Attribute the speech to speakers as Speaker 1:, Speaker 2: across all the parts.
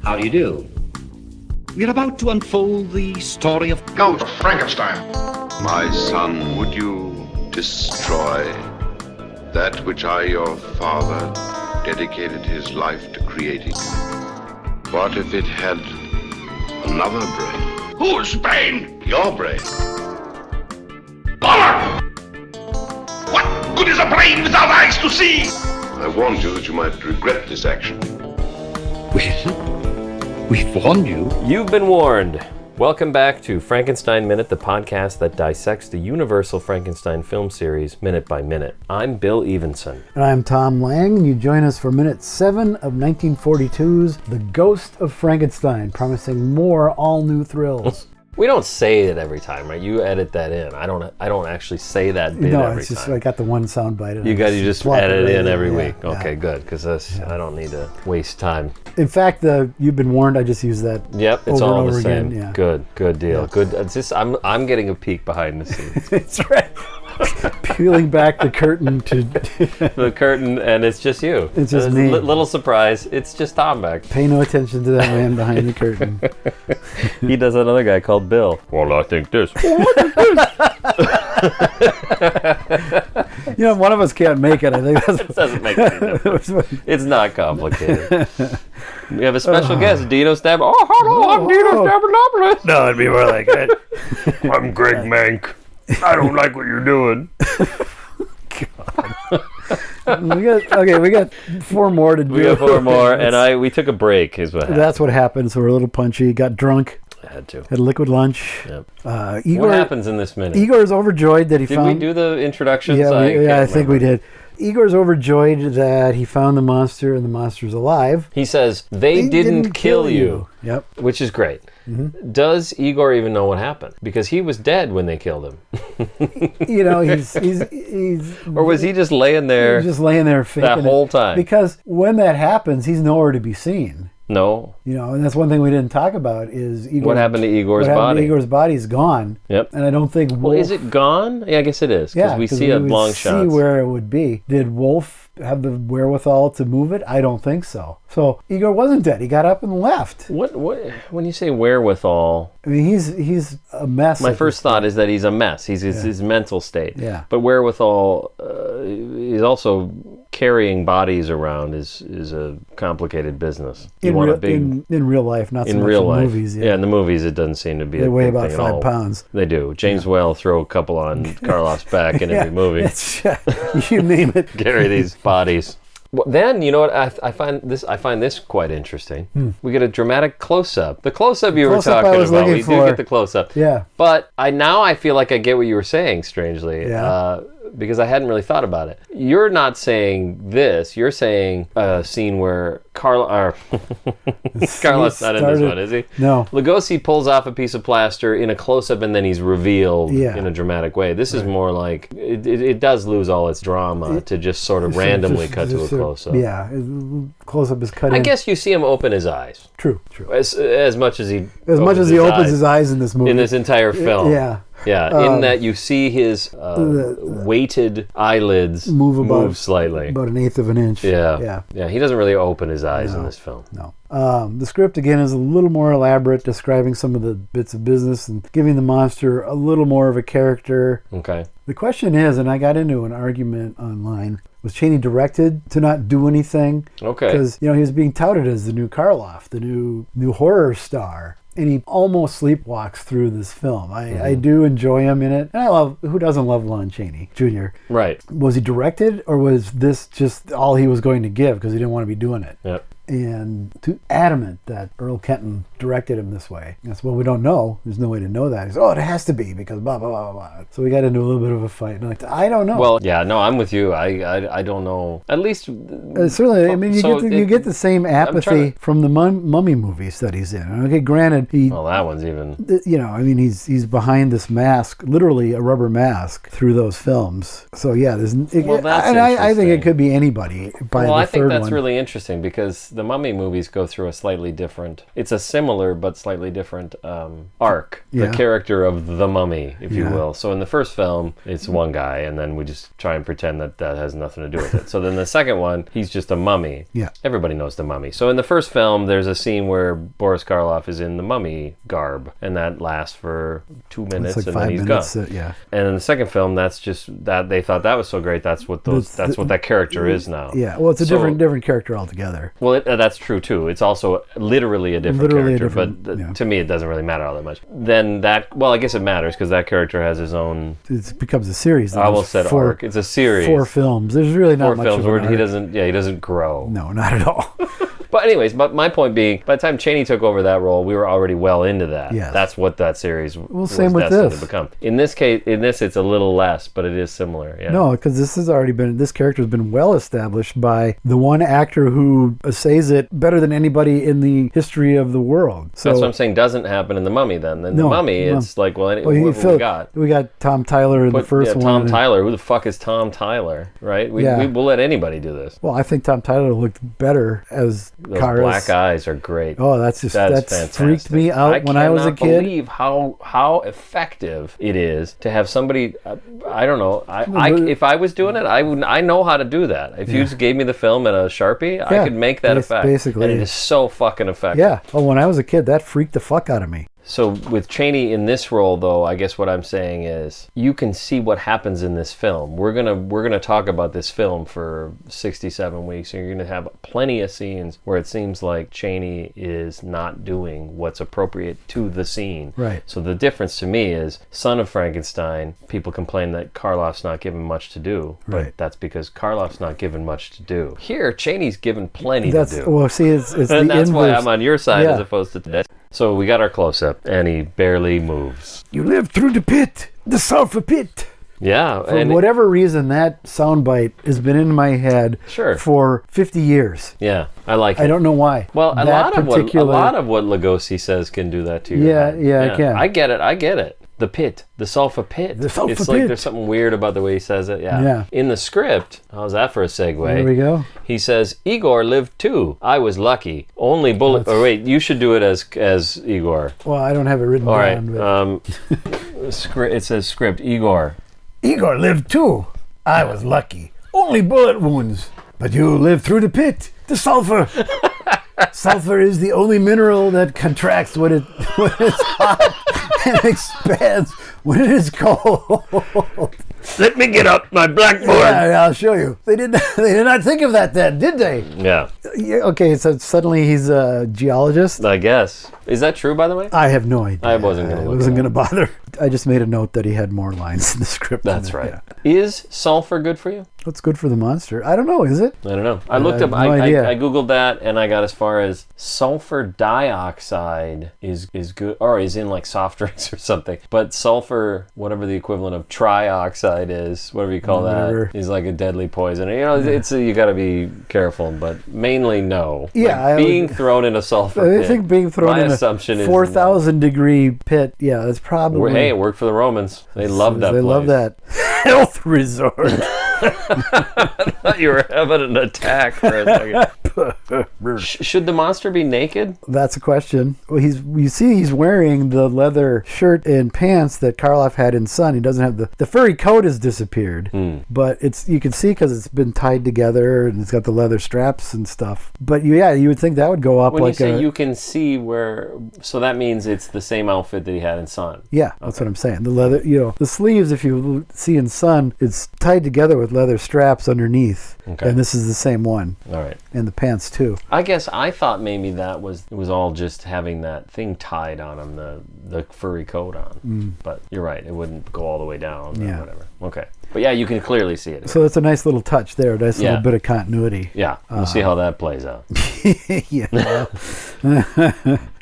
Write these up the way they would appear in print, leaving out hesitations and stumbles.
Speaker 1: How do you do? We're about to unfold the story of
Speaker 2: Ghost of Frankenstein.
Speaker 3: My son, would you destroy that which I, your father, dedicated his life to creating? What if it had another brain?
Speaker 2: Whose brain?
Speaker 3: Your brain.
Speaker 2: Power! What good is a brain without eyes to see?
Speaker 3: I warned you that you might regret this action.
Speaker 1: Well, we've warned you.
Speaker 4: You've been warned. Welcome back to Frankenstein Minute, the podcast that dissects the Universal Frankenstein film series minute by minute. I'm Bill Evenson.
Speaker 5: And I'm Thom Lang, and you join us for minute 7 of 1942's The Ghost of Frankenstein, promising more all-new thrills.
Speaker 4: We don't say it every time, right? You edit that in. I don't actually say that bit every time.
Speaker 5: No, it's just I got the one sound bite.
Speaker 4: You just edit it in every week.
Speaker 5: Yeah.
Speaker 4: Okay, good, because I don't need to waste time.
Speaker 5: In fact, you've been warned. I just use that.
Speaker 4: Yep, it's
Speaker 5: over
Speaker 4: all
Speaker 5: and
Speaker 4: the
Speaker 5: over
Speaker 4: same.
Speaker 5: Again. Yeah.
Speaker 4: Good deal.
Speaker 5: Yeah.
Speaker 4: Good. It's just, I'm getting a peek behind the scenes.
Speaker 5: That's right. Peeling back the curtain to
Speaker 4: The curtain, and it's just you.
Speaker 5: It's just
Speaker 4: There's
Speaker 5: me.
Speaker 4: Little surprise. It's just Thom back.
Speaker 5: pay no attention to that man behind the curtain.
Speaker 4: He does another guy called Bill. Well, I think this.
Speaker 5: You know, one of us can't make it. I think that's
Speaker 4: It doesn't make any difference. It's not complicated. We have a special guest, Dino Stab. Oh, hello, I'm Dino Stabbernopolis. No, it'd be more like it. I'm Greg Mank. I don't like what you're doing.
Speaker 5: we got 4 more to do.
Speaker 4: We got 4 more, and we took a break, is what happened.
Speaker 5: That's what happened. So we're a little punchy. Got drunk.
Speaker 4: Had to.
Speaker 5: Had a liquid lunch.
Speaker 4: Yep.
Speaker 5: Igor,
Speaker 4: What happens in this minute?
Speaker 5: Igor's overjoyed that he
Speaker 4: Did
Speaker 5: found.
Speaker 4: we do the introductions?
Speaker 5: Yeah, I think we
Speaker 4: remember.
Speaker 5: did. Igor's overjoyed that he found the monster and the monster's alive.
Speaker 4: He says, they didn't kill you.
Speaker 5: Yep.
Speaker 4: Which is great. Mm-hmm. Does Igor even know what happened? Because he was dead when they killed him.
Speaker 5: You know, he's
Speaker 4: Or was he just laying there
Speaker 5: just laying there faking
Speaker 4: that whole time?
Speaker 5: Because when that happens, he's nowhere to be seen.
Speaker 4: No.
Speaker 5: You know, and that's one thing we didn't talk about is Igor.
Speaker 4: What happened to Igor's
Speaker 5: what happened
Speaker 4: body?
Speaker 5: to Igor's body is gone.
Speaker 4: Yep.
Speaker 5: And I don't think Wolf...
Speaker 4: Well, is it gone? Yeah, I guess it is. Because we see a long shot.
Speaker 5: see where it would be. Did Wolf have the wherewithal to move it? I don't think so. So Igor wasn't dead. He got up and left.
Speaker 4: What when you say wherewithal,
Speaker 5: I mean, he's a mess.
Speaker 4: my first thought is that he's a mess. He's his mental state.
Speaker 5: Yeah.
Speaker 4: But wherewithal, he's also carrying bodies around is a complicated business. You want a big
Speaker 5: in real life, not so
Speaker 4: in
Speaker 5: much
Speaker 4: real
Speaker 5: in
Speaker 4: life.
Speaker 5: movies.
Speaker 4: Yeah, in the movies it doesn't seem to be.
Speaker 5: They
Speaker 4: a
Speaker 5: weigh
Speaker 4: big
Speaker 5: about
Speaker 4: thing at all.
Speaker 5: 5 pounds.
Speaker 4: They do. James Whale throw a couple on Karloff's back in every movie.
Speaker 5: You name it.
Speaker 4: Carry these bodies. Well, then you know what I find this quite interesting. We get a dramatic close-up. The close-up you were
Speaker 5: Close-up
Speaker 4: talking
Speaker 5: I was
Speaker 4: about.
Speaker 5: looking
Speaker 4: We
Speaker 5: for.
Speaker 4: do get the close-up.
Speaker 5: Yeah.
Speaker 4: But I feel like I get what you were saying. Strangely,
Speaker 5: Yeah.
Speaker 4: because I hadn't really thought about it. You're not saying this. You're saying a scene where Carlos not in this one, is he?
Speaker 5: No.
Speaker 4: Lugosi pulls off a piece of plaster in a close-up, and then he's revealed
Speaker 5: Yeah.
Speaker 4: in a dramatic way. This is more like it does lose all its drama to just sort of randomly cut to a close-up.
Speaker 5: Yeah, close-up is cut in.
Speaker 4: I guess you see him open his eyes
Speaker 5: True.
Speaker 4: as much as he
Speaker 5: opens his eyes in this movie.
Speaker 4: in this entire film.
Speaker 5: Yeah.
Speaker 4: In that you see his weighted eyelids move slightly.
Speaker 5: About 1/8 of an inch.
Speaker 4: Yeah. He doesn't really open his eyes in this film.
Speaker 5: No. The script, again, is a little more elaborate, describing some of the bits of business and giving the monster a little more of a character.
Speaker 4: Okay.
Speaker 5: The question is, and I got into an argument online, was Chaney directed to not do anything?
Speaker 4: Okay.
Speaker 5: Because, he was being touted as the new Karloff, the new horror star. And he almost sleepwalks through this film. I do enjoy him in it. And who doesn't love Lon Chaney Jr.?
Speaker 4: Right.
Speaker 5: Was he directed, or was this just all he was going to give because he didn't want to be doing it?
Speaker 4: Yep.
Speaker 5: And too adamant that Earl Kenton directed him this way. That's what we don't know. There's no way to know that. He's, it has to be because blah, blah, blah, blah. So we got into a little bit of a fight. And I don't know.
Speaker 4: Well, yeah, no, I'm with you. I don't know. At least...
Speaker 5: certainly, I mean, you get the same apathy from the mummy movies that he's in. Okay, granted,
Speaker 4: well, that one's even...
Speaker 5: he's behind this mask, literally a rubber mask, through those films. So, yeah,
Speaker 4: that's
Speaker 5: I think it could be anybody by the third one.
Speaker 4: I think that's really interesting because the Mummy movies go through a slightly different, it's a similar but slightly different arc.
Speaker 5: Yeah.
Speaker 4: The character of the Mummy, if you
Speaker 5: Yeah.
Speaker 4: will. So in the first film, it's one guy, and then we just try and pretend that has nothing to do with it. So then the second one, he's just a mummy.
Speaker 5: Yeah.
Speaker 4: Everybody knows the Mummy. So in the first film, there's a scene where Boris Karloff is in the mummy garb, and that lasts for 2 minutes,
Speaker 5: It's like
Speaker 4: and
Speaker 5: 5
Speaker 4: then he's
Speaker 5: minutes.
Speaker 4: gone.
Speaker 5: Yeah.
Speaker 4: And in the second film, that's just that they thought that was so great. That's what that character is now.
Speaker 5: Yeah. Well, it's a
Speaker 4: So-
Speaker 5: different character altogether.
Speaker 4: Well, that's true too. It's also literally a different
Speaker 5: Literally a
Speaker 4: character,
Speaker 5: different-
Speaker 4: but
Speaker 5: yeah.
Speaker 4: to me, it doesn't really matter all that much. Then I guess it matters because that character has his own.
Speaker 5: It becomes a series.
Speaker 4: I almost said arc. It's a series.
Speaker 5: 4 films. There's really not
Speaker 4: 4
Speaker 5: much
Speaker 4: films
Speaker 5: of an
Speaker 4: where he
Speaker 5: arc.
Speaker 4: doesn't grow.
Speaker 5: No, not at all.
Speaker 4: But anyways, my point being, by the time Chaney took over that role, we were already well into that.
Speaker 5: Yes.
Speaker 4: That's what that series was
Speaker 5: same with
Speaker 4: destined
Speaker 5: this.
Speaker 4: to become. In this case, it's a little less, but it is similar. Yeah.
Speaker 5: No, because this character has been well established by the one actor who essays it better than anybody in the history of the world. So
Speaker 4: That's what I'm saying doesn't happen in the Mummy then. In the
Speaker 5: No,
Speaker 4: Mummy,
Speaker 5: no.
Speaker 4: it's like, what
Speaker 5: you
Speaker 4: we got?
Speaker 5: We got Tom Tyler in the first one.
Speaker 4: Tom Tyler. Who the fuck is Tom Tyler? Right? We'll let anybody do this.
Speaker 5: Well, I think Tom Tyler looked better as
Speaker 4: Those
Speaker 5: Kara's.
Speaker 4: black eyes are great.
Speaker 5: Oh, that's
Speaker 4: fantastic.
Speaker 5: freaked me out when I was a
Speaker 4: cannot
Speaker 5: kid.
Speaker 4: believe how effective it is to have somebody. I don't know. If I was doing it, I know how to do that. If you just gave me the film and a Sharpie, I could make that effect.
Speaker 5: basically.
Speaker 4: And it is so fucking effective.
Speaker 5: Yeah. Oh, when I was a kid, that freaked the fuck out of me.
Speaker 4: So with Chaney in this role, though, I guess what I'm saying is you can see what happens in this film. We're gonna talk about this film for 67 weeks, and you're gonna have plenty of scenes where it seems like Chaney is not doing what's appropriate to the scene.
Speaker 5: Right.
Speaker 4: So the difference to me is Son of Frankenstein. People complain that Karloff's not given much to do, but
Speaker 5: Right.
Speaker 4: that's because Karloff's not given much to do. Here, Chaney's given plenty
Speaker 5: That's
Speaker 4: to do.
Speaker 5: well. See, it's the
Speaker 4: And that's why
Speaker 5: inverse.
Speaker 4: I'm on your side
Speaker 5: Yeah.
Speaker 4: as opposed to that. So we got our close-up, and he barely moves.
Speaker 5: You live through the pit, the sulfur pit.
Speaker 4: Yeah,
Speaker 5: For
Speaker 4: and
Speaker 5: whatever reason, that soundbite has been in my head
Speaker 4: Sure.
Speaker 5: for 50 years.
Speaker 4: yeah, I like it.
Speaker 5: I don't know why.
Speaker 4: Well, a
Speaker 5: That
Speaker 4: lot of what Lugosi says can do that to you.
Speaker 5: Yeah, yeah, I can.
Speaker 4: I get it. The pit, the sulfur pit.
Speaker 5: The sulfur
Speaker 4: it's like
Speaker 5: pit.
Speaker 4: there's something weird about the way he says it. Yeah.
Speaker 5: Yeah.
Speaker 4: In the script, how's that for a segue?
Speaker 5: There we go.
Speaker 4: He says, Igor lived too. I was lucky. Only bullet. Oh wait, you should do it as Igor.
Speaker 5: Well, I don't have it written
Speaker 4: All right.
Speaker 5: down.
Speaker 4: It says script. Igor.
Speaker 5: Igor lived too. I was lucky. Only bullet wounds. But you lived through the pit. The sulfur. Sulfur is the only mineral that contracts when it's hot and expands when it is cold.
Speaker 4: Let me get up my blackboard.
Speaker 5: Yeah, I'll show you. They did not think of that then, did they?
Speaker 4: Yeah,
Speaker 5: Yeah, okay, so suddenly he's a geologist.
Speaker 4: I guess. Is that true, by the way?
Speaker 5: I have no idea.
Speaker 4: I wasn't gonna look
Speaker 5: wasn't
Speaker 4: it
Speaker 5: going to bother. I just made a note that he had more lines in the script. than
Speaker 4: That's
Speaker 5: that,
Speaker 4: right.
Speaker 5: yeah.
Speaker 4: Is sulfur good for you?
Speaker 5: What's good for the monster? I don't know, is it?
Speaker 4: I don't know. I looked up.
Speaker 5: have no idea.
Speaker 4: I googled that, and I got as far as sulfur dioxide is good, or is in like soft drinks or something. But sulfur, whatever the equivalent of trioxide is, whatever you call
Speaker 5: Whatever.
Speaker 4: that, is like a deadly poison. You know, it's you got to be careful, but mainly no.
Speaker 5: Yeah,
Speaker 4: Like
Speaker 5: I
Speaker 4: being
Speaker 5: would-
Speaker 4: thrown in a sulfur
Speaker 5: I
Speaker 4: pit.
Speaker 5: think being thrown
Speaker 4: my
Speaker 5: in
Speaker 4: assumption
Speaker 5: a
Speaker 4: is
Speaker 5: 4,000 degree pit, yeah, that's probably...
Speaker 4: Hey, it worked for the Romans. They loved that.
Speaker 5: They love that. Health resort.
Speaker 4: I thought you were having an attack for a second. Should the monster be naked?
Speaker 5: That's a question. Well, he's wearing the leather shirt and pants that Karloff had in Son. He doesn't have the furry coat has disappeared, but you can see because it's been tied together and it's got the leather straps and stuff. But you would think that would go up
Speaker 4: When
Speaker 5: like
Speaker 4: you say you can see where, so that means it's the same outfit that he had in Son.
Speaker 5: Yeah, that's what I'm saying. The leather, the sleeves, if you see in Son, it's tied together with leather straps underneath.
Speaker 4: Okay.
Speaker 5: And this is the same one.
Speaker 4: All right.
Speaker 5: And the pants too.
Speaker 4: I guess I thought maybe it was all just having that thing tied on him, the furry coat on. But you're right, it wouldn't go all the way down or
Speaker 5: Yeah.
Speaker 4: whatever. Okay. But yeah, you can clearly see it.
Speaker 5: So it's a nice little touch there, nice
Speaker 4: Yeah.
Speaker 5: little bit of continuity.
Speaker 4: Yeah, we'll see how that plays out.
Speaker 5: Yeah.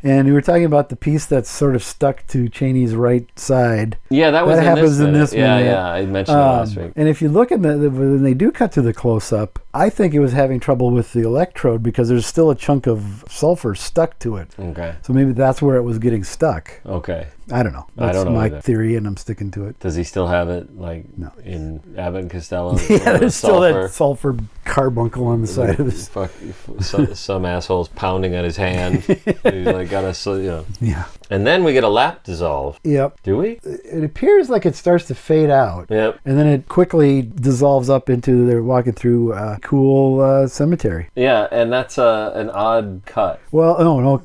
Speaker 5: And we were talking about the piece that's sort of stuck to Chaney's right side.
Speaker 4: Yeah, that was
Speaker 5: That happens in
Speaker 4: minute.
Speaker 5: this
Speaker 4: Yeah,
Speaker 5: minute.
Speaker 4: yeah, I mentioned it last week.
Speaker 5: And if you look at when they do cut to the close-up, I think it was having trouble with the electrode because there's still a chunk of sulfur stuck to it.
Speaker 4: Okay.
Speaker 5: So maybe that's where it was getting stuck.
Speaker 4: Okay.
Speaker 5: I don't know. That's
Speaker 4: I don't know
Speaker 5: my
Speaker 4: either.
Speaker 5: theory, and I'm sticking to it.
Speaker 4: Does he still have it, like,
Speaker 5: No.
Speaker 4: in Abbott and Costello?
Speaker 5: Yeah, there's still
Speaker 4: sulfur?
Speaker 5: that sulfur carbuncle on the side of his...
Speaker 4: Fuck, some asshole's pounding at his hand. He's like,
Speaker 5: Yeah.
Speaker 4: And then we get a lap dissolve.
Speaker 5: Yep.
Speaker 4: Do we?
Speaker 5: It appears like it starts to fade out.
Speaker 4: Yep.
Speaker 5: And then it quickly dissolves up into they're walking through a cool cemetery.
Speaker 4: Yeah, and that's an odd cut.
Speaker 5: Well,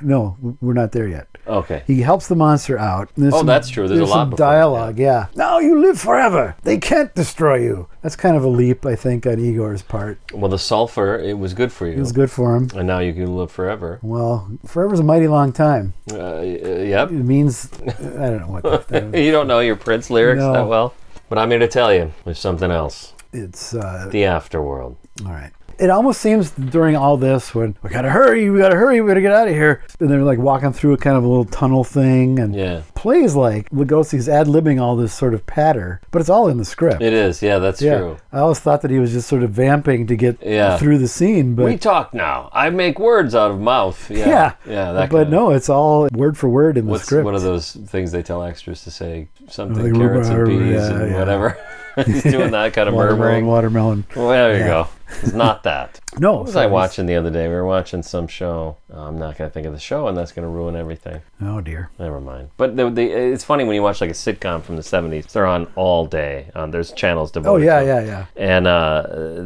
Speaker 5: no, we're not there yet.
Speaker 4: Okay.
Speaker 5: He helps the monster out.
Speaker 4: That's true. There's a lot
Speaker 5: some
Speaker 4: before,
Speaker 5: dialogue, yeah. Now you live forever. They can't destroy you. That's kind of a leap, I think, on Igor's part.
Speaker 4: Well, the sulfur, it was good for you.
Speaker 5: It was good for him.
Speaker 4: And now you can live forever.
Speaker 5: Well, forever's a mighty long time.
Speaker 4: Yep.
Speaker 5: It means, I don't know what that
Speaker 4: You don't know your Prince lyrics
Speaker 5: No.
Speaker 4: that well? But I'm here to tell you, there's something else.
Speaker 5: It's,
Speaker 4: The afterworld.
Speaker 5: all right. It almost seems during all this when we gotta hurry, we gotta get out of here. And they're like walking through a kind of a little tunnel thing and plays like Lugosi's ad-libbing all this sort of patter, but it's all in the script.
Speaker 4: It is, yeah, that's true.
Speaker 5: I always thought that he was just sort of vamping to get through the scene, but
Speaker 4: We talk now. I make words out of mouth. Yeah. That
Speaker 5: but
Speaker 4: kind
Speaker 5: no, it's all word for word in the
Speaker 4: What's
Speaker 5: script.
Speaker 4: one of those things they tell extras to say? Something,
Speaker 5: Like
Speaker 4: carrots and
Speaker 5: rhubarb,
Speaker 4: peas and whatever. He's doing that kind of murmuring.
Speaker 5: Watermelon.
Speaker 4: Well, there you go. It's not that.
Speaker 5: No.
Speaker 4: What was I watching the other day? We were watching some show. I'm not going to think of the show, and that's going to ruin everything.
Speaker 5: Oh, dear.
Speaker 4: Never mind. But it's funny when you watch like a sitcom from the 70s. They're on all day. There's channels devoted to them.
Speaker 5: Yeah.
Speaker 4: And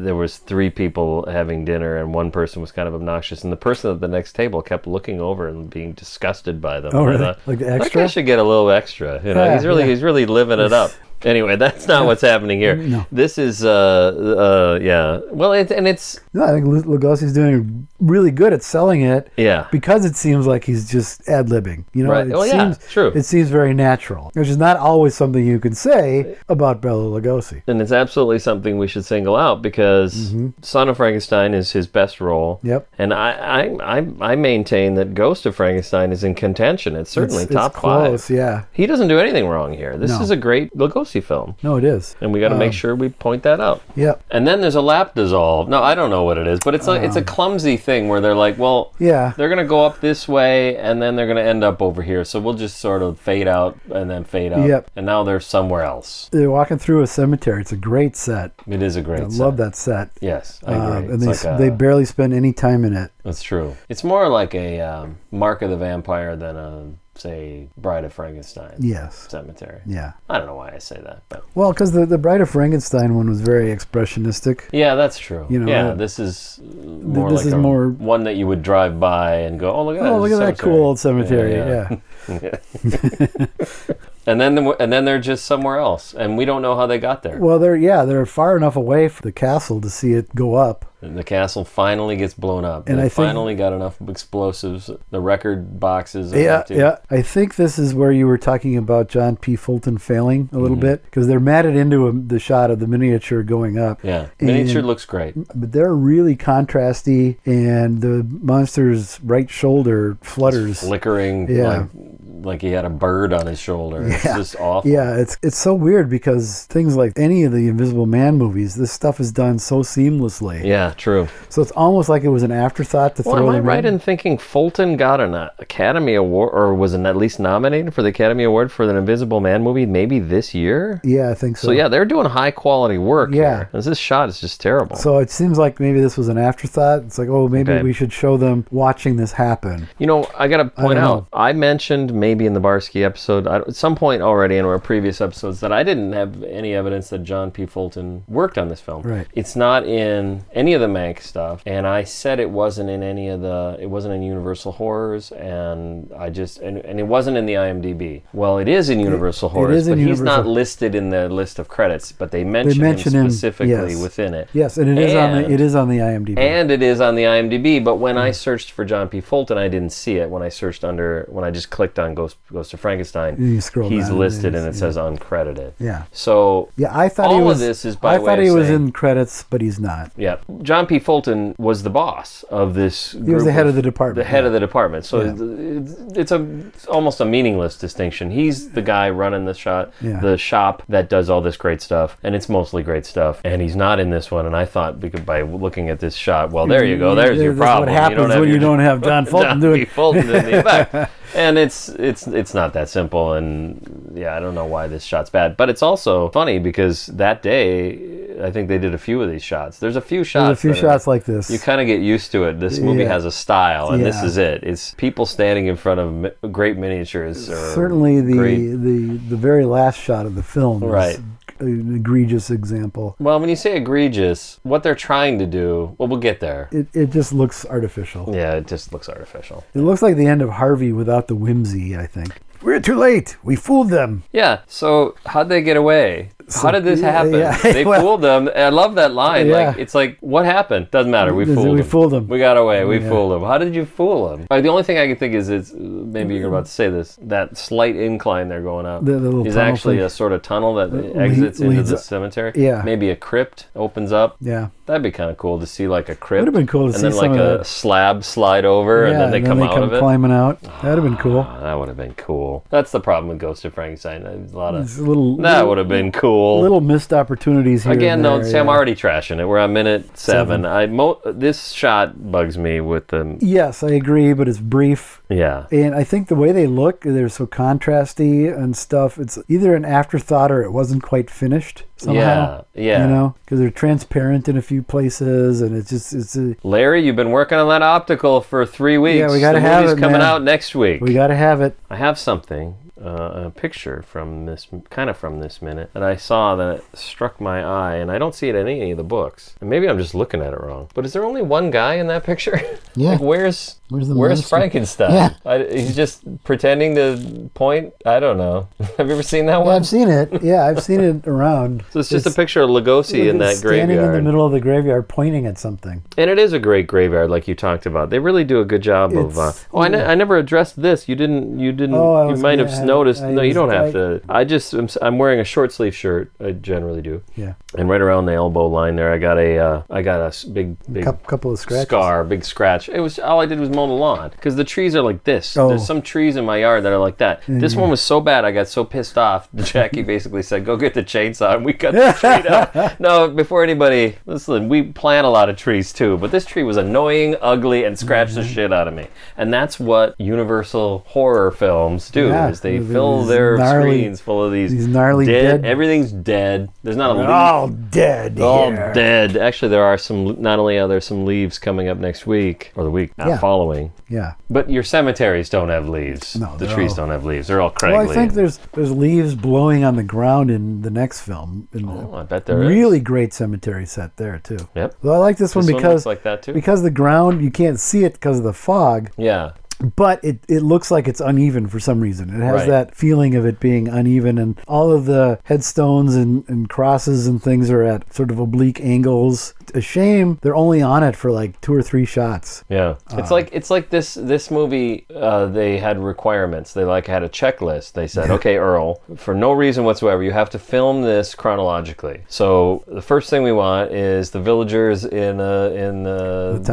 Speaker 4: there was 3 people having dinner, and one person was kind of obnoxious, and the person at the next table kept looking over and being disgusted by them.
Speaker 5: Oh,
Speaker 4: And I
Speaker 5: really?
Speaker 4: thought,
Speaker 5: Like the
Speaker 4: that
Speaker 5: extra?
Speaker 4: guy should get a little extra. You know,
Speaker 5: Yeah,
Speaker 4: he's really living it up. Anyway, that's not what's happening here.
Speaker 5: No.
Speaker 4: This is well, it's
Speaker 5: No, I think Lugosi's doing really good at selling it.
Speaker 4: Yeah.
Speaker 5: Because it seems like he's just ad-libbing. You know,
Speaker 4: Right.
Speaker 5: it
Speaker 4: Well, yeah,
Speaker 5: seems,
Speaker 4: true.
Speaker 5: It seems very natural, which is not always something you can say about Bela Lugosi.
Speaker 4: and it's absolutely something we should single out because Son of Frankenstein is his best role.
Speaker 5: Yep.
Speaker 4: And I maintain that Ghost of Frankenstein is in contention. It's certainly
Speaker 5: It's
Speaker 4: top
Speaker 5: close,
Speaker 4: 5.
Speaker 5: yeah.
Speaker 4: He doesn't do anything wrong here. This
Speaker 5: No.
Speaker 4: is a great Lugosi film.
Speaker 5: No, it is.
Speaker 4: And we got to make sure we point that out.
Speaker 5: Yep.
Speaker 4: And then there's a lap dissolve. No, I don't know what it is, but it's a clumsy thing where they're like, well,
Speaker 5: Yeah.
Speaker 4: they're going to go up this way and then they're going to end up over here. So we'll just sort of fade out and then fade out.
Speaker 5: Yep.
Speaker 4: And now they're somewhere else.
Speaker 5: They're walking through a cemetery. It's a great set.
Speaker 4: It is a great
Speaker 5: I
Speaker 4: set.
Speaker 5: love that set.
Speaker 4: Yes, I agree.
Speaker 5: And
Speaker 4: It's
Speaker 5: they barely spend any time in it.
Speaker 4: That's true. It's more like a Mark of the Vampire than a, say, Bride of Frankenstein.
Speaker 5: Yes.
Speaker 4: Cemetery.
Speaker 5: Yeah.
Speaker 4: I don't know why I say that, but
Speaker 5: Well, because the Bride of Frankenstein one was very expressionistic.
Speaker 4: yeah, that's true.
Speaker 5: You know,
Speaker 4: yeah, this is more
Speaker 5: this
Speaker 4: like
Speaker 5: is more-
Speaker 4: one that you would drive by and go, oh, look at that.
Speaker 5: Oh, look at that cool old cemetery. Yeah.
Speaker 4: And then they're just somewhere else, and we don't know how they got there.
Speaker 5: Well, they're far enough away from the castle to see it go up.
Speaker 4: And the castle finally gets blown up.
Speaker 5: And
Speaker 4: they
Speaker 5: I think-
Speaker 4: finally got enough explosives. The record boxes are
Speaker 5: Yeah,
Speaker 4: empty.
Speaker 5: yeah. I think this is where you were talking about John P. Fulton failing a little
Speaker 4: Mm-hmm.
Speaker 5: bit because they're matted into the shot of the miniature going up.
Speaker 4: Yeah, miniature
Speaker 5: And-
Speaker 4: looks great.
Speaker 5: But they're really contrasty, and the monster's right shoulder flutters.
Speaker 4: Flickering,
Speaker 5: Yeah.
Speaker 4: like he had a bird on his shoulder. It's just awful.
Speaker 5: Yeah, it's so weird because things like any of the Invisible Man movies, this stuff is done so seamlessly.
Speaker 4: Yeah, true.
Speaker 5: So it's almost like it was an afterthought to
Speaker 4: Well,
Speaker 5: throw
Speaker 4: am I
Speaker 5: them
Speaker 4: right in thinking Fulton got an Academy Award, or was at least nominated for the Academy Award for the Invisible Man movie maybe this year?
Speaker 5: Yeah, I think so.
Speaker 4: So yeah, they're doing high quality work
Speaker 5: Yeah.
Speaker 4: here. This shot is just terrible.
Speaker 5: So it seems like maybe this was an afterthought. It's like, oh, maybe
Speaker 4: Okay.
Speaker 5: we should show them watching this happen.
Speaker 4: You know, I got to point
Speaker 5: don't
Speaker 4: out,
Speaker 5: know.
Speaker 4: I mentioned maybe in the Barsky episode, at some point already in our previous episodes, that I didn't have any evidence that John P. Fulton worked on this film.
Speaker 5: Right.
Speaker 4: It's not in any of the Mank stuff, and I said it wasn't in it wasn't in Universal Horrors, and and it wasn't in the IMDb. Well, it is in Universal Horrors,
Speaker 5: is in
Speaker 4: but he's not
Speaker 5: Universal.
Speaker 4: listed in the list of credits, but they mention him specifically
Speaker 5: yes.
Speaker 4: within it.
Speaker 5: Yes, and it is on the IMDb.
Speaker 4: And it is on the IMDb, but when I searched for John P. Fulton, I didn't see it when I just clicked on Ghost of Frankenstein,
Speaker 5: You scroll
Speaker 4: he's
Speaker 5: down,
Speaker 4: listed and it
Speaker 5: yeah.
Speaker 4: says uncredited.
Speaker 5: Yeah.
Speaker 4: So
Speaker 5: I thought
Speaker 4: all
Speaker 5: he was.
Speaker 4: of this is by
Speaker 5: I
Speaker 4: way
Speaker 5: thought
Speaker 4: of
Speaker 5: he was
Speaker 4: saying-
Speaker 5: in credits, but he's not.
Speaker 4: Yeah, John P. Fulton was the boss of this group.
Speaker 5: He was the head of the department.
Speaker 4: The head of the department. So
Speaker 5: Yeah.
Speaker 4: it's almost a meaningless distinction. He's the guy running the shop that does all this great stuff, and it's mostly great stuff. And he's not in this one. And I thought by looking at this shot, well, there you go. There's your problem.
Speaker 5: What happens when you don't have John Fulton doing
Speaker 4: Fulton in the effect. And it's not that simple. And yeah, I don't know why this shot's bad, but it's also funny because that day, I think they did a few of these shots. There's a few shots.
Speaker 5: There's a few shots like this.
Speaker 4: You kind of get used to it. This movie has a style, and this is it. It's people standing in front of great miniatures.
Speaker 5: Certainly, the very last shot of the film is an egregious example.
Speaker 4: Well, when you say egregious, what they're trying to do, well, we'll get there.
Speaker 5: It just looks artificial.
Speaker 4: Yeah, it just looks artificial.
Speaker 5: It looks like the end of Harvey without the whimsy, I think. We're too late. We fooled them.
Speaker 4: Yeah, so how'd they get away? How did this happen?
Speaker 5: Yeah.
Speaker 4: They fooled them. I love that line.
Speaker 5: Yeah.
Speaker 4: It's like, what happened? Doesn't matter. We fooled them. We got away. We fooled them. How did you fool them? The only thing I can think is maybe you're about to say this, that slight incline they're going up is actually a sort of tunnel that exits into the cemetery.
Speaker 5: Yeah.
Speaker 4: Maybe a crypt opens up.
Speaker 5: Yeah.
Speaker 4: That'd be kind of cool to see, like a crypt.
Speaker 5: Would have been cool to see
Speaker 4: and then like a slab slide over, and then they come out of it.
Speaker 5: Climbing out. That'd have been cool.
Speaker 4: That would have been cool. That's the problem with Ghost of Frankenstein. There's a lot of
Speaker 5: that
Speaker 4: would have been cool.
Speaker 5: Little missed opportunities here.
Speaker 4: Again,
Speaker 5: and there,
Speaker 4: I'm already trashing it. We're on minute 7. This shot bugs me with the.
Speaker 5: Yes, I agree, but it's brief.
Speaker 4: Yeah.
Speaker 5: And I think the way they look, they're so contrasty and stuff. It's either an afterthought or it wasn't quite finished somehow.
Speaker 4: Yeah.
Speaker 5: You know, because they're transparent in a few places, and it's a.
Speaker 4: Larry, you've been working on that optical for 3 weeks.
Speaker 5: Yeah, we got to have it.
Speaker 4: The movie's coming out next week.
Speaker 5: We got to have it.
Speaker 4: I have something. A picture from this minute that I saw that struck my eye, and I don't see it in any of the books. And maybe I'm just looking at it wrong. But is there only one guy in that picture?
Speaker 5: Yeah.
Speaker 4: Like, where's
Speaker 5: monster?
Speaker 4: Frankenstein?
Speaker 5: Yeah.
Speaker 4: He's just pretending to point. I don't know. Have you ever seen that one?
Speaker 5: Yeah, I've seen it. Yeah, I've seen it around.
Speaker 4: So it's just a picture of Lugosi in that graveyard.
Speaker 5: Standing in the middle of the graveyard pointing at something.
Speaker 4: And it is a great graveyard, like you talked about. They really do a good job of. I never addressed this. You didn't.
Speaker 5: Oh,
Speaker 4: you might have noticed. No, you don't have to. I'm wearing a short sleeve shirt. I generally do.
Speaker 5: Yeah.
Speaker 4: And right around the elbow line there, I got a big
Speaker 5: couple of scratches.
Speaker 4: Scar, big scratch. It was all I did was mow the lawn because the trees are like this.
Speaker 5: Oh.
Speaker 4: There's some trees in my yard that are like that. This one was so bad, I got so pissed off. Jackie basically said, "Go get the chainsaw," and we cut the tree down. No, before anybody listen, we plant a lot of trees too, but this tree was annoying, ugly, and scratched the shit out of me. And that's what Universal horror films do: is they fill their screens full of these
Speaker 5: gnarly dead.
Speaker 4: Everything's dead. There's not a leaf.
Speaker 5: All dead.
Speaker 4: All
Speaker 5: here.
Speaker 4: dead. Actually, there are some. Not only are there some leaves coming up next week or the week following.
Speaker 5: Yeah.
Speaker 4: But your cemeteries don't have leaves.
Speaker 5: No,
Speaker 4: the trees don't have leaves. They're all craggy.
Speaker 5: Well, I think there's leaves blowing on the ground in the next film.
Speaker 4: I bet there is.
Speaker 5: Really great cemetery set there too.
Speaker 4: Yep.
Speaker 5: Well, I like this one because
Speaker 4: looks like that too.
Speaker 5: Because the ground you can't see it because of the fog.
Speaker 4: Yeah.
Speaker 5: But it looks like it's uneven for some reason. It has that feeling of it being uneven, and all of the headstones and crosses and things are at sort of oblique angles. A shame they're only on it for like 2 or 3 shots.
Speaker 4: Yeah, it's like this movie. They had requirements. They had a checklist. They said, "Okay, Earl, for no reason whatsoever, you have to film this chronologically." So the first thing we want is the villagers in the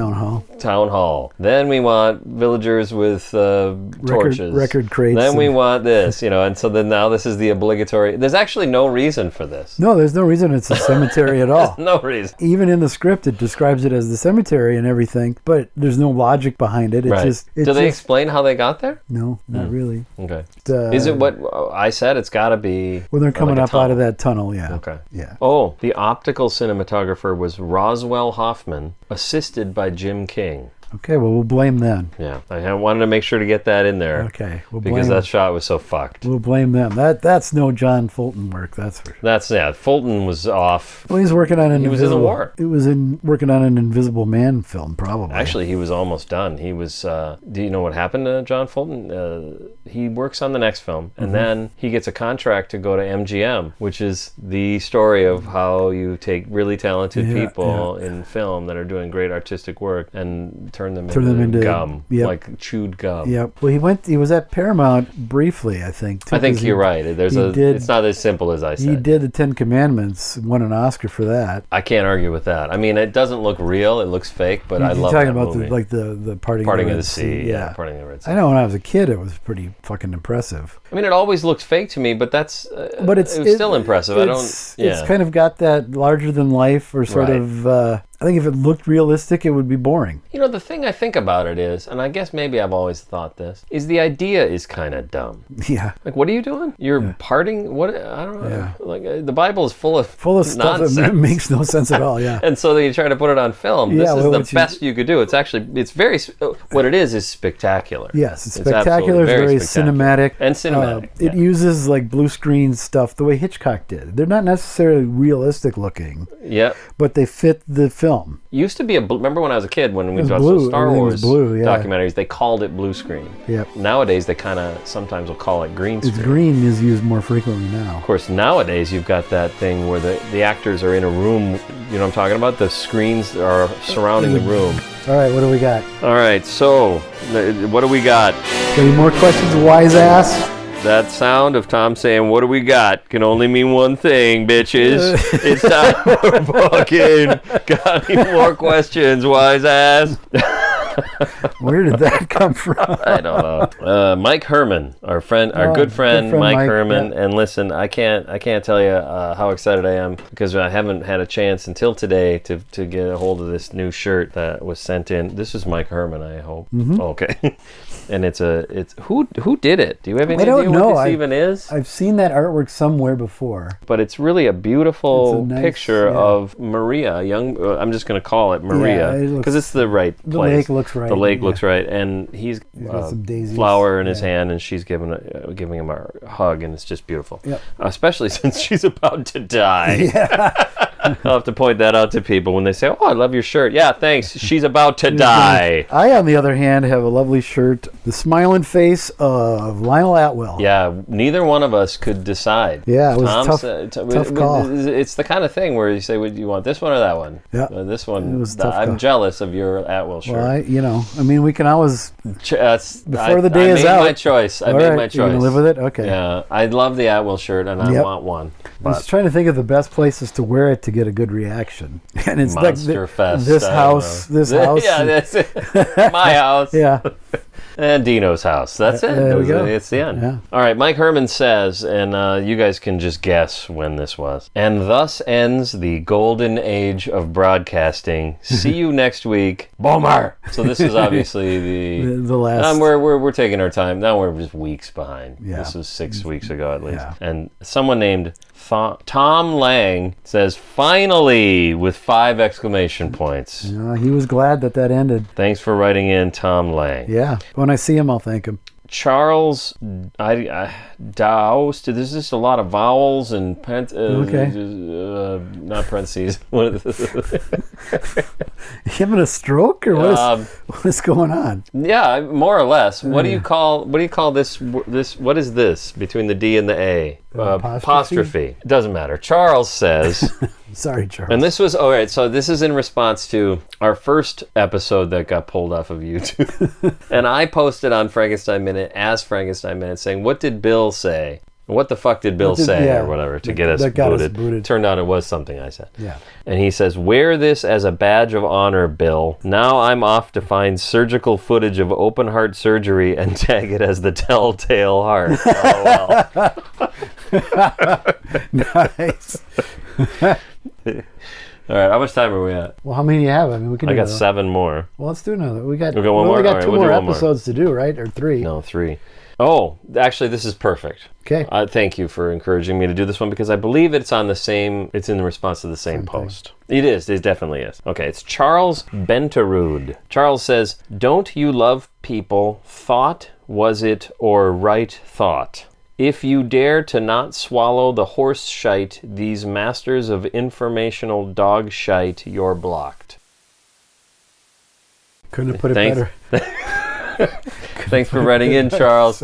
Speaker 4: town hall. Then we want villagers with torches,
Speaker 5: record crates.
Speaker 4: Then we want this, and so then now this is the obligatory. There's actually no reason for this.
Speaker 5: No, there's no reason it's a cemetery at all.
Speaker 4: No reason.
Speaker 5: Even in the script, it describes it as the cemetery and everything, but there's no logic behind it.
Speaker 4: Do they explain how they got there?
Speaker 5: No, not really.
Speaker 4: Okay. Is it what I said? It's got to be
Speaker 5: when they're coming up out of that tunnel. Yeah.
Speaker 4: Okay.
Speaker 5: Yeah.
Speaker 4: Oh, the optical cinematographer was Roswell Hoffman, assisted by Jim King.
Speaker 5: Okay, well, we'll blame them.
Speaker 4: Yeah, I wanted to make sure to get that in there.
Speaker 5: Okay,
Speaker 4: because that shot was so fucked.
Speaker 5: We'll blame them. That's no John Fulton work. That's for sure.
Speaker 4: Fulton was off.
Speaker 5: Well, he's working on
Speaker 4: He was in the war.
Speaker 5: It was working on an Invisible Man film, probably.
Speaker 4: Actually, he was almost done. He was. Do you know what happened to John Fulton? He works on the next film, and then he gets a contract to go to MGM, which is the story of how you take really talented people in film that are doing great artistic work and turn turn them into gum, like chewed gum.
Speaker 5: Yep. Well, he was at Paramount briefly, I think. Too,
Speaker 4: I think you're right. It's not as simple as I said.
Speaker 5: He did the 10 Commandments, won an Oscar for that.
Speaker 4: I can't argue with that. I mean, it doesn't look real. It looks fake, but I love that movie.
Speaker 5: You're talking about the parting
Speaker 4: of the sea. Yeah, parting of the Red Sea.
Speaker 5: I know when I was a kid, it was pretty fucking impressive.
Speaker 4: I mean, it always looks fake to me, but it was still impressive. It's
Speaker 5: kind of got that larger than life or sort of. I think if it looked realistic, it would be boring.
Speaker 4: You know, the thing I think about it is, and I guess maybe I've always thought this, is the idea is kind of dumb.
Speaker 5: Yeah.
Speaker 4: Like, what are you doing? You're parting? What? I don't know. Yeah. Like, the Bible is full of
Speaker 5: stuff
Speaker 4: nonsense.
Speaker 5: That makes no sense at all, yeah.
Speaker 4: And so you try to put it on film. This is the best you could do. It's very, what it is spectacular.
Speaker 5: Yes, it's spectacular. It's very cinematic.
Speaker 4: And cinematic.
Speaker 5: It uses, like, blue screen stuff the way Hitchcock did. They're not necessarily realistic looking.
Speaker 4: Yeah.
Speaker 5: But they fit the film.
Speaker 4: Used to be remember when I was a kid when we watched Star Wars documentaries, they called it blue screen.
Speaker 5: Yep.
Speaker 4: Nowadays they kind of sometimes will call it green screen.
Speaker 5: Green is used more frequently now.
Speaker 4: Of course, nowadays you've got that thing where the actors are in a room, you know what I'm talking about? The screens are surrounding the room.
Speaker 5: All right, what do we got?
Speaker 4: All right, so what do we got?
Speaker 5: Any more questions, wise ass?
Speaker 4: That sound of Tom saying, "What do we got?" can only mean one thing, bitches. It's time for fucking. Got any more questions, wise ass?
Speaker 5: Where did that come from?
Speaker 4: I don't know. Mike Herman, our good friend Mike Herman, and listen, I can't tell you how excited I am because I haven't had a chance until today to get a hold of this new shirt that was sent in. This is Mike Herman, I hope. Mm-hmm. Okay. And it's who did it? Do you have any idea what this even is?
Speaker 5: I've seen that artwork somewhere before.
Speaker 4: But it's really a beautiful picture of Maria, I'm just going to call it Maria because it's the right place.
Speaker 5: The lake looks right.
Speaker 4: The lake looks right, and he's got some daisies, flower in his hand, and she's giving him a hug, and it's just beautiful. Yep. Especially since she's about to die. Yeah. I'll have to point that out to people when they say, "Oh, I love your shirt." Yeah, thanks. She's about to die.
Speaker 5: I, on the other hand, have a lovely shirt, the smiling face of Lionel Atwill.
Speaker 4: Yeah, neither one of us could decide.
Speaker 5: Yeah, it was tough call.
Speaker 4: It's the kind of thing where you say, "Would you want this one or that one?"
Speaker 5: Yeah,
Speaker 4: this one. I'm jealous of your Atwill shirt.
Speaker 5: Well, we can always before the day is out.
Speaker 4: I made my choice. I made my choice.
Speaker 5: You're gonna live with it? Okay.
Speaker 4: Yeah, I love the Atwill shirt, and I want one.
Speaker 5: I was trying to think of the best places to wear it to get a good reaction, and it's
Speaker 4: Monster Fest.
Speaker 5: This house.
Speaker 4: Yeah, that's it. My house.
Speaker 5: Yeah.
Speaker 4: And Dino's house. That's it. It's the end. Yeah. All right. Mike Herman says, and you guys can just guess when this was. And thus ends the golden age of broadcasting. See you next week. Boomer. So this is obviously
Speaker 5: the last.
Speaker 4: We're taking our time. Now we're just weeks behind.
Speaker 5: Yeah.
Speaker 4: This was 6 weeks ago at least. Yeah. And someone named Thom Lang says, "Finally!" with 5 exclamation points.
Speaker 5: He was glad that ended.
Speaker 4: Thanks for writing in, Thom Lang.
Speaker 5: Yeah. When I see him, I'll thank him.
Speaker 4: Charles Doust. There's just a lot of vowels and not parentheses.
Speaker 5: You having a stroke or what is going on?
Speaker 4: Yeah, more or less. What do you call this? What is this between the D and the A? Apostrophe. It doesn't matter. Charles says.
Speaker 5: Sorry, Charles.
Speaker 4: And this was all right. So this is in response to our first episode that got pulled off of YouTube, and I posted on Frankenstein Minute as Frankenstein Minute saying, "What did Bill say? What the fuck did Bill say?" or whatever to get us booted. Turned out it was something I said.
Speaker 5: Yeah.
Speaker 4: And he says, "Wear this as a badge of honor, Bill. Now I'm off to find surgical footage of open heart surgery and tag it as the telltale heart." Oh well.
Speaker 5: Nice.
Speaker 4: All right, how much time are we at?
Speaker 5: Well, how many do you have? I mean, we can.
Speaker 4: I got 7 more.
Speaker 5: Well, let's do another. We got
Speaker 4: one more.
Speaker 5: We got 2 more episodes to do, right? Or 3?
Speaker 4: No, 3. Oh, actually, this is perfect.
Speaker 5: Okay.
Speaker 4: Thank you for encouraging me to do this one because I believe it's on the same. It's in response to the same post. Thing. It is. It definitely is. Okay, it's Charles Benterud. Charles says, "Don't you love people? Thought was it or right thought? If you dare to not swallow the horse shite, these masters of informational dog shite, you're blocked."
Speaker 5: Couldn't have put it better.
Speaker 4: Thanks for writing in, Charles.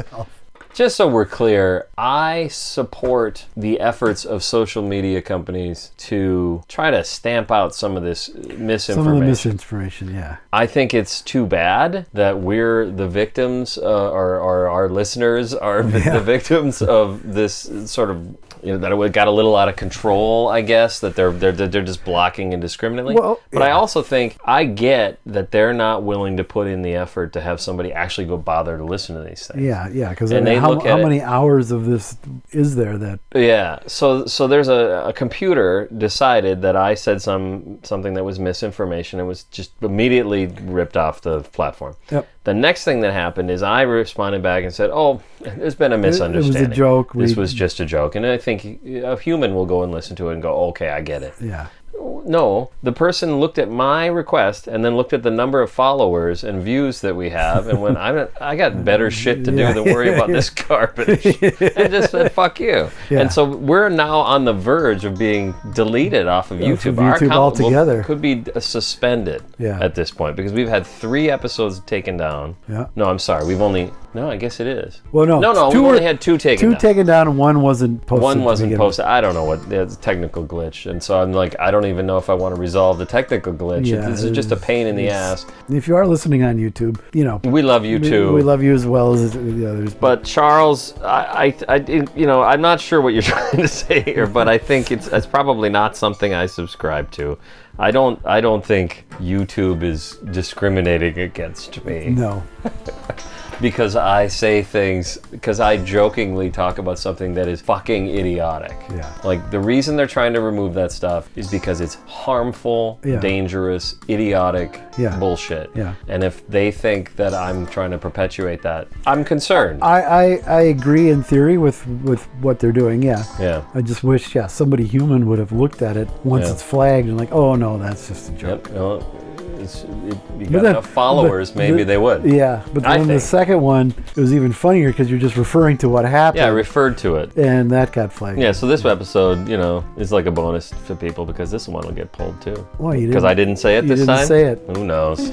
Speaker 4: just so we're clear, I support the efforts of social media companies to try to stamp out some of this misinformation.
Speaker 5: Some of the misinformation, yeah.
Speaker 4: I think it's too bad that we're the victims, or our listeners are the victims of this sort of, that it got a little out of control, I guess, that they're just blocking indiscriminately. But I also think I get that they're not willing to put in the effort to have somebody actually go bother to listen to these things.
Speaker 5: Yeah, because how many hours of this is there that...
Speaker 4: Yeah, so there's a computer decided that I said something that was misinformation and was just immediately ripped off the platform.
Speaker 5: Yep.
Speaker 4: The next thing that happened is I responded back and said, "Oh, there's been a misunderstanding.
Speaker 5: It was a joke.
Speaker 4: This was just a joke." And I think a human will go and listen to it and go, "Okay, I get it."
Speaker 5: Yeah.
Speaker 4: No, the person looked at my request and then looked at the number of followers and views that we have and went, I got better shit to do than worry about this garbage. And just said, fuck you.
Speaker 5: Yeah.
Speaker 4: And so we're now on the verge of being deleted off of YouTube. Our account
Speaker 5: altogether
Speaker 4: could be suspended at this point because we've had 3 episodes taken down.
Speaker 5: Yeah.
Speaker 4: No, I'm sorry. We've only... No, I guess it is.
Speaker 5: Well, no.
Speaker 4: We only had 2 taken down.
Speaker 5: 2 taken down and 1 wasn't posted.
Speaker 4: 1 wasn't posted. I don't know what. It's a technical glitch. And so I'm like, I don't even know if I want to resolve the technical glitch.
Speaker 5: Yeah,
Speaker 4: this is just a pain in the ass.
Speaker 5: If you are listening on YouTube,
Speaker 4: we love you too.
Speaker 5: We love you as well as the others.
Speaker 4: But Charles, I'm not sure what you're trying to say here, but I think it's probably not something I subscribe to. I don't think YouTube is discriminating against me.
Speaker 5: No.
Speaker 4: Because I say things, because I jokingly talk about something that is fucking idiotic.
Speaker 5: Yeah.
Speaker 4: Like, the reason they're trying to remove that stuff is because it's harmful, dangerous, idiotic bullshit.
Speaker 5: Yeah.
Speaker 4: And if they think that I'm trying to perpetuate that, I'm concerned.
Speaker 5: I agree in theory with what they're doing, yeah.
Speaker 4: Yeah.
Speaker 5: I just wish, somebody human would have looked at it once it's flagged and like, oh no, that's just a joke.
Speaker 4: Yep. Well, you got enough followers, maybe they would.
Speaker 5: Yeah, but then the second one, it was even funnier because you're just referring to what happened.
Speaker 4: Yeah, I referred to it.
Speaker 5: And that got flagged.
Speaker 4: Yeah, so this episode, is like a bonus to people because this one will get pulled too.
Speaker 5: Well, you didn't.
Speaker 4: Because I didn't say it this time?
Speaker 5: You didn't say it.
Speaker 4: Who knows?